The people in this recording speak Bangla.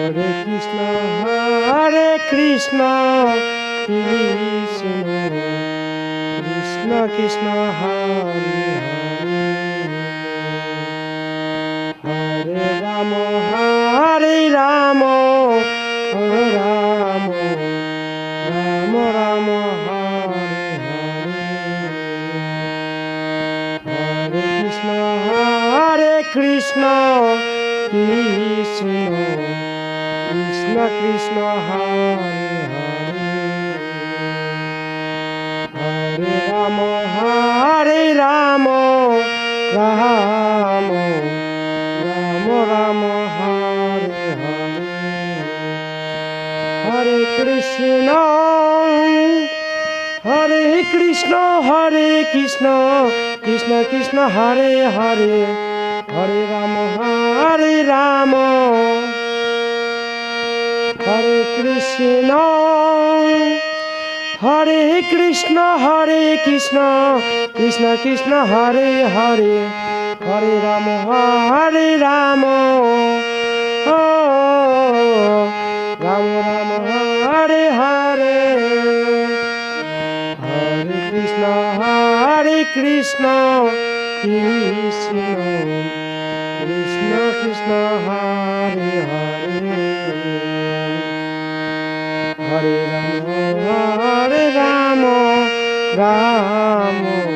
হরে কৃষ্ণ কৃষ্ণ কৃষ্ণ কৃষ্ণ হরে হরে রাম হরে রাম রাম রাম রাম হরে হরে হরে কৃষ্ণ কৃষ্ণ কৃষ্ণ কৃষ্ণ হরে হরে রাম রাম রাম রাম হরে হরে কৃষ্ণ হরে কৃষ্ণ কৃষ্ণ কৃষ্ণ হরে হরে হরে রাম হরে কৃষ্ণ হরে কৃষ্ণ কৃষ্ণ কৃষ্ণ হরে হরে হরে রাম রাম রাম হরে হরে হরে কৃষ্ণ কৃষ্ণ কৃষ্ণ কৃষ্ণ হরে হরে হরে রাম রাম